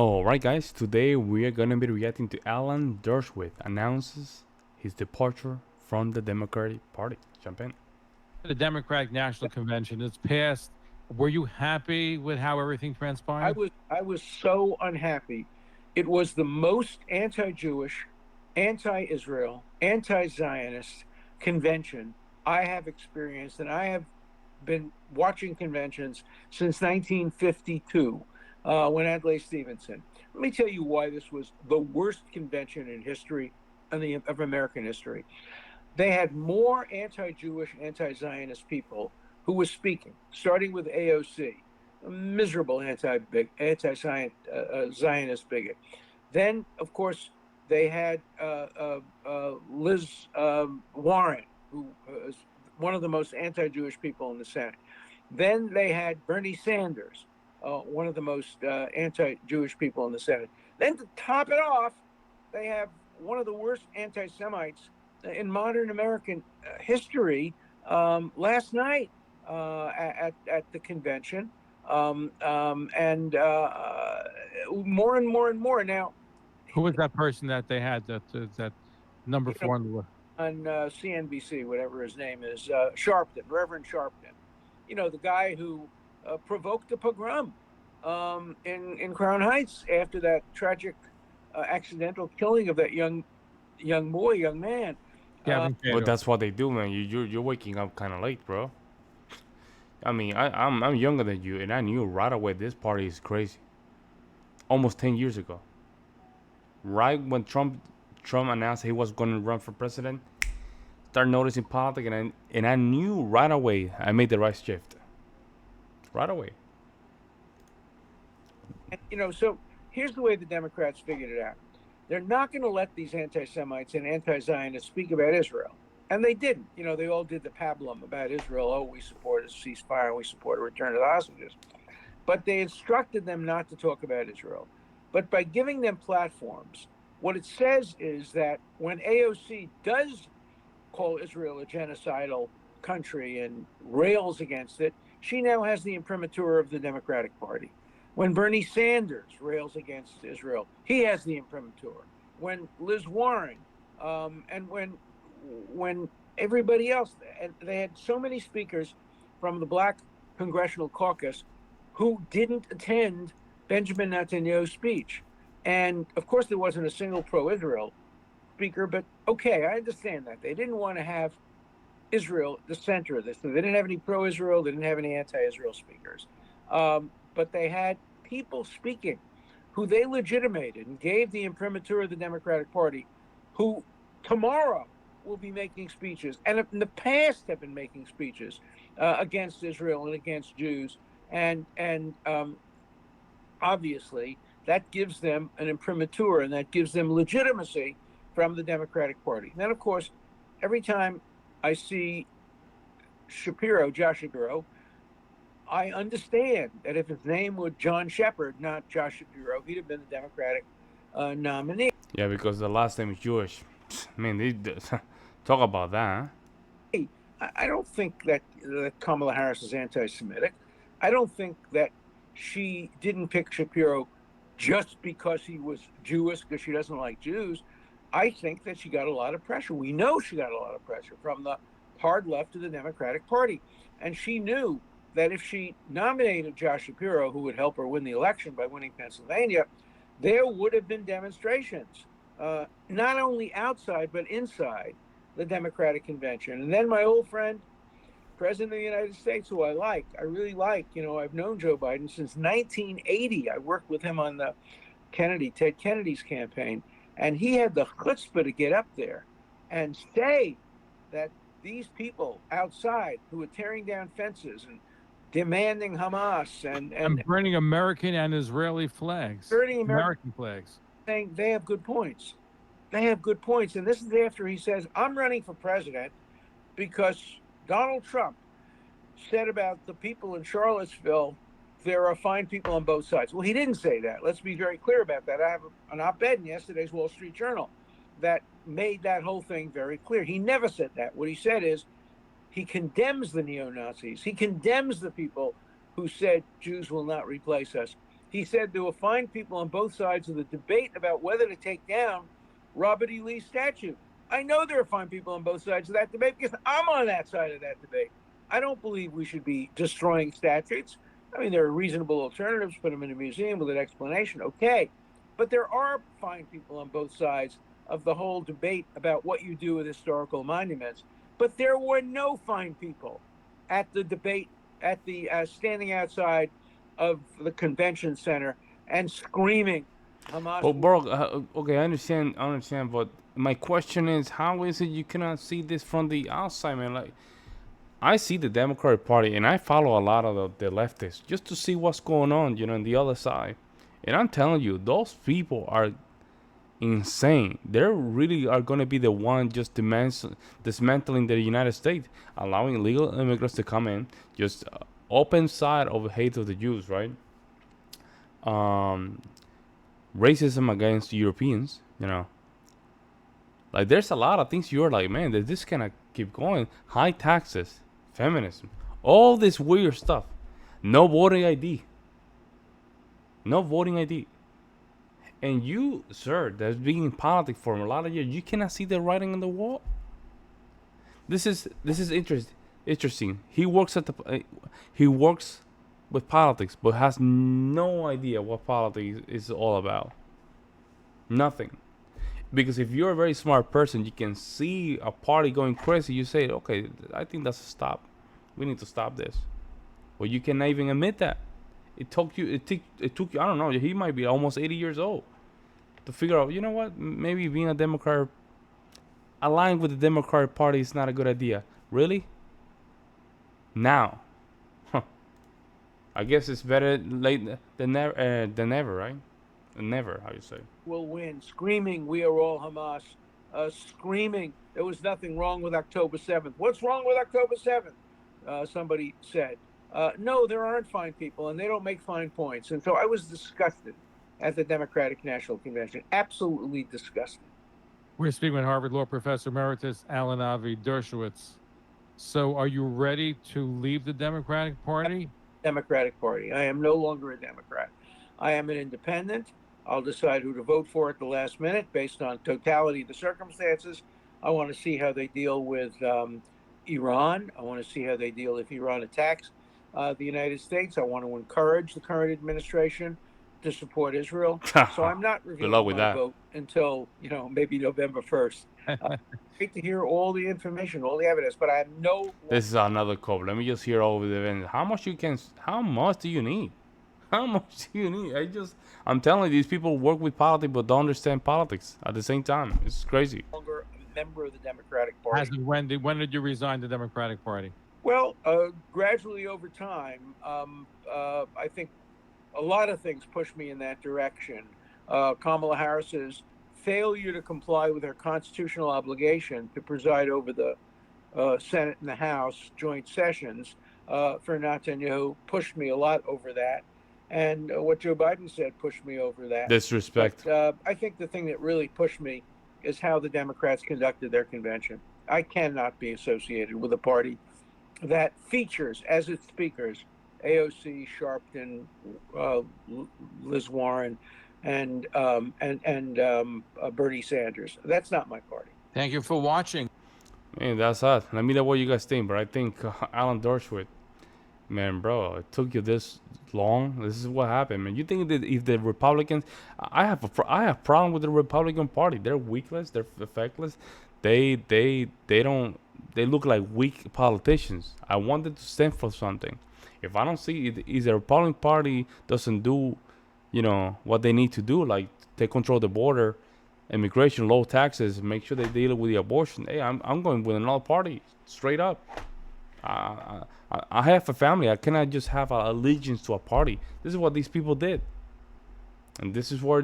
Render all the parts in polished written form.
Alright guys, today we are gonna be reacting to Alan Dershowitz announces his departure from the Democratic Party. Jump in. The Democratic National Convention is passed. Were you happy with how everything I transpired? was I was so unhappy. It was the most anti-Jewish, anti-Israel, anti-Zionist convention I have experienced, and I have been watching conventions since 1952 when Adlai Stevenson. Let me tell you why this was the worst convention in history of American history. They had more anti-Jewish, anti-Zionist people who were speaking, starting with AOC, a miserable anti-Zionist bigot. Then, of course, they had Liz Warren, who is one of the most anti-Jewish people in the Senate. Then they had Bernie Sanders, one of the most anti-Jewish people in the Senate. Then to top it off, they have one of the worst anti-Semites in modern American history last night at the convention, and more and more and more now. Who was that person that they had that number four on the list? On CNBC, whatever his name is, Sharpton, Reverend Sharpton. You know, the guy who provoked a pogrom in Crown Heights after that tragic accidental killing of that young man. Gavin But Cato. that's what they do, man. You're waking up kind of late, bro. I mean, I'm younger than you, and I knew right away this party is crazy. Almost 10 years ago, right when Trump announced he was going to run for president, started noticing politics, and I knew right away I made the right shift. Right away. And, you know, so here's the way the Democrats figured it out. They're not going to let these anti-Semites and anti-Zionists speak about Israel. And they didn't. You know, they all did the pablum about Israel. Oh, we support a ceasefire and we support a return of the hostages. But they instructed them not to talk about Israel. But by giving them platforms, what it says is that when AOC does call Israel a genocidal country and rails against it, she now has the imprimatur of the Democratic Party. When Bernie Sanders rails against Israel, he has the imprimatur. When Liz Warren, and when everybody else, and they had so many speakers from the Black Congressional Caucus who didn't attend Benjamin Netanyahu's speech. And of course, there wasn't a single pro-Israel speaker, but okay, I understand that. They didn't want to have Israel at the center of this. They didn't have any pro-Israel, they didn't have any anti-Israel speakers. But they had people speaking who they legitimated and gave the imprimatur of the Democratic Party, who tomorrow will be making speeches, and in the past have been making speeches against Israel and against Jews. And obviously, that gives them an imprimatur, and that gives them legitimacy from the Democratic Party. And then, of course, every time I see Josh Shapiro, I understand that if his name were John Shepard, not Josh Shapiro, he'd have been the Democratic nominee. Yeah, because the last name is Jewish. Man, they talk about that. Huh? Hey, I don't think that Kamala Harris is anti-Semitic. I don't think that she didn't pick Shapiro just because he was Jewish, because she doesn't like Jews. I think that she got a lot of pressure. We know she got a lot of pressure from the hard left of the Democratic Party. And she knew that if she nominated Josh Shapiro, who would help her win the election by winning Pennsylvania, there would have been demonstrations, not only outside, but inside the Democratic Convention. And then my old friend, President of the United States, who I really like, you know, I've known Joe Biden since 1980. I worked with him on the Ted Kennedy's campaign. And he had the chutzpah to get up there and say that these people outside who are tearing down fences and demanding Hamas and burning American and Israeli flags, burning American flags, saying they have good points. They have good points. And this is after he says, I'm running for president because Donald Trump said about the people in Charlottesville, there are fine people on both sides. Well, he didn't say that. Let's be very clear about that. I have an op-ed in yesterday's Wall Street Journal that made that whole thing very clear. He never said that. What he said is he condemns the neo-Nazis. He condemns the people who said Jews will not replace us. He said there were fine people on both sides of the debate about whether to take down Robert E. Lee's statue. I know there are fine people on both sides of that debate because I'm on that side of that debate. I don't believe we should be destroying statues. I mean, there are reasonable alternatives, put them in a museum with an explanation, okay. But there are fine people on both sides of the whole debate about what you do with historical monuments. But there were no fine people at the debate, at the standing outside of the convention center and screaming Hamas. But bro, okay, I understand. But my question is, how is it you cannot see this from the outside, man? Like, I see the Democratic Party, and I follow a lot of the leftists just to see what's going on, on the other side. And I'm telling you, those people are insane. They really are going to be the one just dismantling the United States, allowing illegal immigrants to come in, just open side of hate of the Jews, right? Racism against Europeans, Like, there's a lot of things you're like, man, this cannot keep going. High taxes, feminism, all this weird stuff. No voting ID. No voting ID. And you, sir, that's been in politics for a lot of years, you cannot see the writing on the wall. This is interesting. He works with politics, but has no idea what politics is all about. Nothing. Because if you're a very smart person, you can see a party going crazy. You say, okay, I think that's a stop. We need to stop this. Well, you cannot even admit that. It took you, I don't know, he might be almost 80 years old to figure out, you know what, maybe being a Democrat, aligned with the Democratic Party is not a good idea. Really? Now. Huh. I guess it's better late than never, right? Never, how you say? Will win, screaming, we are all Hamas, screaming, there was nothing wrong with October 7th. What's wrong with October 7th? Somebody said. No, there aren't fine people, and they don't make fine points. And so I was disgusted at the Democratic National Convention, absolutely disgusted. We're speaking with Harvard Law Professor Emeritus Alan Dershowitz. So are you ready to leave the Democratic Party? Democratic Party. I am no longer a Democrat. I am an independent. I'll decide who to vote for at the last minute based on totality of the circumstances. I want to see how they deal with Iran. I want to see how they deal if Iran attacks the United States. I want to encourage the current administration to support Israel. So I'm not revealing my vote until, maybe November 1st. Great to hear all the information, all the evidence, but I have no... This is another call. Let me just hear over the event. How much do you need? How much do you need? I'm telling you, these people work with politics but don't understand politics at the same time. It's crazy. Longer a member of the Democratic Party. When did you resign the Democratic Party? Well, gradually over time. I think a lot of things pushed me in that direction. Kamala Harris's failure to comply with her constitutional obligation to preside over the Senate and the House joint sessions for Netanyahu pushed me a lot over that. And what Joe Biden said pushed me over that. Disrespect. But, I think the thing that really pushed me is how the Democrats conducted their convention. I cannot be associated with a party that features as its speakers AOC, Sharpton, Liz Warren, and Bernie Sanders. That's not my party. Thank you for watching. Man, that's us. Let me know what you guys think, but I think Alan Dershowitz, man, bro, it took you this long. This is what happened, man. You think that if the Republicans, I have problem with the Republican Party. They're weakless. They're effectless. They look like weak politicians. I wanted to stand for something. If I don't see it, if the Republican Party doesn't do, what they need to do, like take control of the border, immigration, low taxes, make sure they deal with the abortion. Hey, I'm going with another party, straight up. I have a family. I cannot just have an allegiance to a party. This is what these people did, and this is where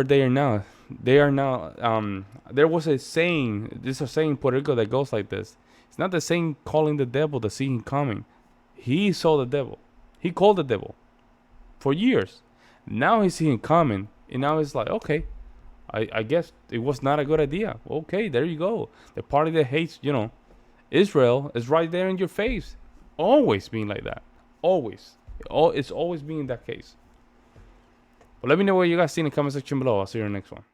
they are now. They are now. There was a saying. There's a saying in Puerto Rico that goes like this. It's not the saying calling the devil to see him coming. He saw the devil. He called the devil for years. Now he's seeing him coming, and now it's like, okay, I guess it was not a good idea. Okay, there you go. The party that hates, Israel is right there in your face. Always being like that. Always. It's always been that case. But let me know what you guys see in the comment section below. I'll see you in the next one.